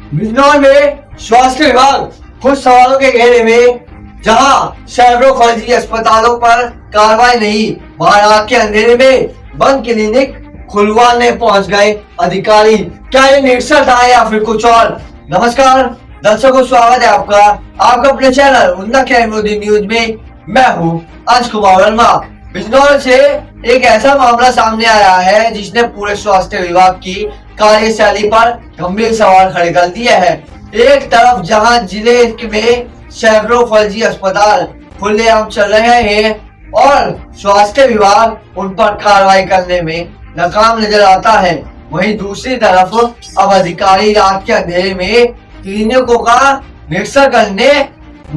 बिजनौर में स्वास्थ्य विभाग कुछ सवालों के घेरे में, जहां सैकड़ों फर्जी अस्पतालों पर कार्रवाई नहीं, वहां रात के अंधेरे में बंद क्लिनिक खुलवाने पहुंच गए अधिकारी। क्या ये निरीक्षण था या फिर कुछ और? नमस्कार दर्शकों, स्वागत है आपका अपने चैनल उन्नत मोदी न्यूज में। मैं हूं अंश कुमार वर्मा। बिजनौर से एक ऐसा मामला सामने आया है जिसने पूरे स्वास्थ्य विभाग की कार्यशैली पर गंभीर सवाल खड़े कर दिए हैं। एक तरफ जहां जिले में सैकड़ों फर्जी अस्पताल खुलेआम चल रहे हैं और स्वास्थ्य विभाग उन पर कार्रवाई करने में नाकाम नजर आता है, वहीं दूसरी तरफ अब अधिकारी रात के अंधेरे में क्लिनिकों का निरीक्षण करने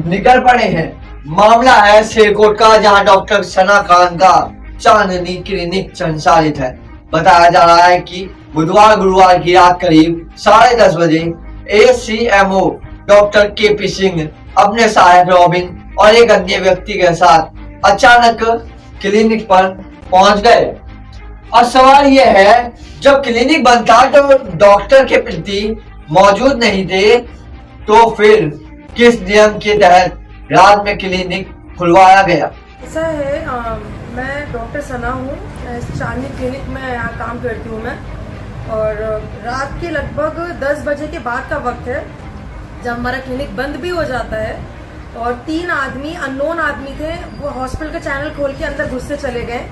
निकल पड़े हैं। मामला है सिरकोट का, जहां डॉक्टर सना खान का चांदनी क्लिनिक संचालित है। बताया जा रहा है कि बुधवार गुरुवार की रात करीब 10:30 बजे ACMO डॉक्टर KP सिंह अपने सहायक रॉबिन और एक अन्य व्यक्ति के साथ अचानक क्लिनिक पर पहुंच गए। और सवाल यह है, जब क्लिनिक बंद था तो डॉक्टर के प्रति मौजूद नहीं थे, तो फिर किस नियम के तहत रात में क्लिनिक खुलवाया गया? ऐसा है, मैं डॉक्टर सना हूँ, चांदनी क्लिनिक में यहाँ काम करती हूँ मैं। और रात के लगभग 10 बजे के बाद का वक्त है जब हमारा क्लिनिक बंद भी हो जाता है। और 3 आदमी अननोन आदमी थे, वो हॉस्पिटल का चैनल खोल के अंदर घुसते चले गए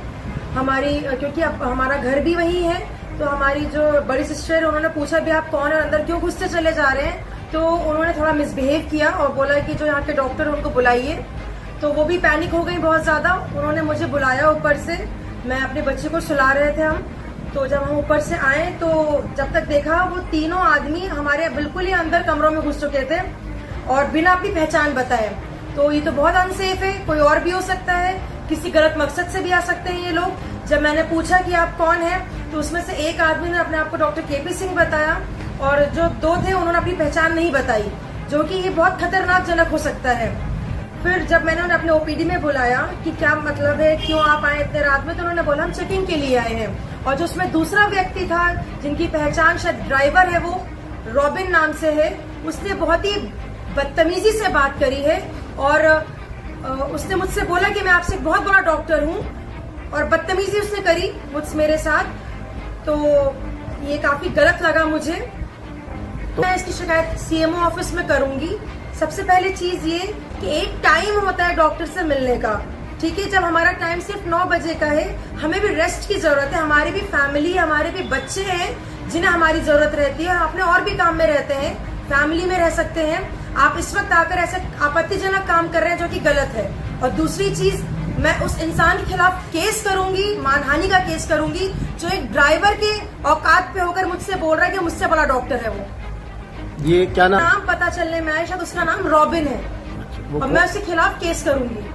क्योंकि अब हमारा घर भी वही है, तो हमारी जो बड़ी सिस्टर है उन्होंने पूछा भी आप कौन है, अंदर क्यों घुसते चले जा रहे हैं। तो उन्होंने थोड़ा मिसबिहेव किया और बोला कि जो यहाँ के डॉक्टर उनको बुलाइए। तो वो भी पैनिक हो गई बहुत ज्यादा। उन्होंने मुझे बुलाया ऊपर से, मैं अपने बच्चे को सुला रहे थे हम। तो जब हम ऊपर से आए तो जब तक देखा वो तीनों आदमी हमारे बिल्कुल ही अंदर कमरों में घुस चुके थे और बिना अपनी पहचान बताए। तो ये तो बहुत अनसेफ है, कोई और भी हो सकता है, किसी गलत मकसद से भी आ सकते हैं ये लोग। जब मैंने पूछा कि आप कौन हैं, तो उसमें से एक आदमी ने अपने आप को डॉक्टर KP सिंह बताया और जो 2 थे उन्होंने अपनी पहचान नहीं बताई, जो कि ये बहुत खतरनाक जनक हो सकता है। फिर जब मैंने उन्हें अपने OPD में बुलाया कि क्या मतलब है, क्यों आप आए इतने रात में, तो उन्होंने बोला हम चेकिंग के लिए आए हैं। और जो उसमें दूसरा व्यक्ति था जिनकी पहचान शायद ड्राइवर है, वो रॉबिन नाम से है, उसने बहुत ही बदतमीजी से बात करी है और उसने मुझसे बोला कि मैं आपसे एक बहुत बड़ा डॉक्टर हूँ, और बदतमीजी उसने करी मेरे साथ। तो ये काफी गलत लगा मुझे। मैं इसकी शिकायत CMO ऑफिस में करूंगी। सबसे पहले चीज ये कि एक टाइम होता है डॉक्टर से मिलने का, ठीक है। जब हमारा टाइम सिर्फ 9 बजे का है, हमें भी रेस्ट की जरूरत है, हमारी भी फैमिली, हमारे भी बच्चे हैं जिन्हें हमारी जरूरत रहती है। अपने और भी काम में रहते हैं, फैमिली में रह सकते हैं। आप इस वक्त आकर ऐसे आपत्तिजनक काम कर रहे हैं जो कि गलत है। और दूसरी चीज, मैं उस इंसान के खिलाफ केस करूंगी, मानहानि का केस करूंगी, जो एक ड्राइवर के औकात पे होकर मुझसे बोल रहा है कि मुझसे बड़ा डॉक्टर है वो। ये क्या नाम पता चलने में आया, शायद उसका नाम रॉबिन है, और मैं उसके खिलाफ केस करूंगी।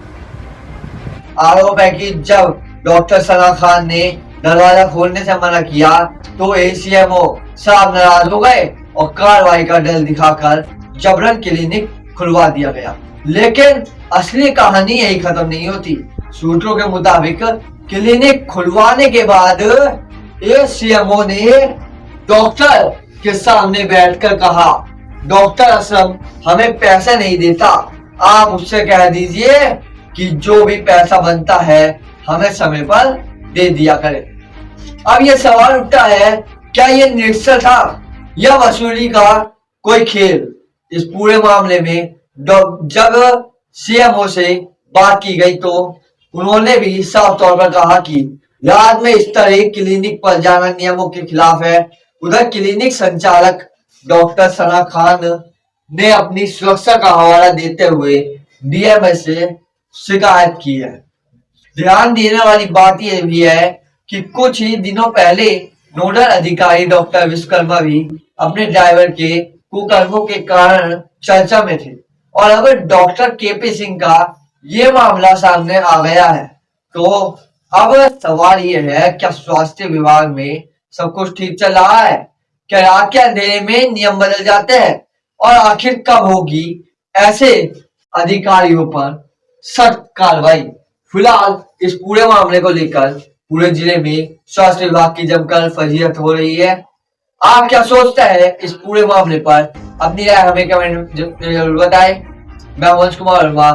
आरोप है कि जब डॉक्टर सना खान ने दरवाजा खोलने से मना किया तो ACMO साहब नाराज हो गए और कार्रवाई का डर दिखाकर जबरन क्लिनिक खुलवा दिया गया। लेकिन असली कहानी यही खत्म नहीं होती। सूत्रों के मुताबिक क्लिनिक खुलवाने के बाद ACMO ने डॉक्टर के सामने बैठकर कहा, डॉक्टर असलम हमें पैसा नहीं देता, आप उससे कह दीजिए कि जो भी पैसा बनता है हमें समय पर दे दिया करे। अब ये सवाल उठता है, क्या ये निरीक्षण था या वसूली का कोई खेल? इस पूरे मामले में जब CMO से बात की गई तो उन्होंने भी साफ तौर पर कहा कि रात में इस तरह क्लिनिक पर जाना नियमों के खिलाफ है। उधर क्लिनिक संचालक डॉक्टर सना खान ने अपनी सुरक्षा का हवाला देते हुए DMS से शिकायत की है। ध्यान देने वाली बात यह भी है कि कुछ ही दिनों पहले नोडल अधिकारी डॉक्टर विश्वकर्मा भी अपने ड्राइवर के कुकर्मों के कारण चर्चा में थे, और अब डॉक्टर KP सिंह का ये मामला सामने आ गया है। तो अब सवाल ये है, क्या स्वास्थ्य विभाग में सब कुछ ठीक चल रहा है? क्या रात के अंधेरे में नियम बदल जाते हैं? और आखिर कब होगी ऐसे अधिकारियों पर सख्त कार्रवाई? फिलहाल इस पूरे मामले को लेकर पूरे जिले में स्वास्थ्य विभाग की जमकर फजीहत हो रही है। आप क्या सोचते हैं इस पूरे मामले पर? अपनी राय हमें कमेंट जरूर बताएं। मैं मनोज कुमार वर्मा,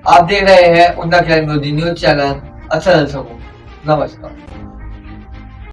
आप देख रहे हैं उन्नत न्यूज चैनल। अच्छा, नमस्कार।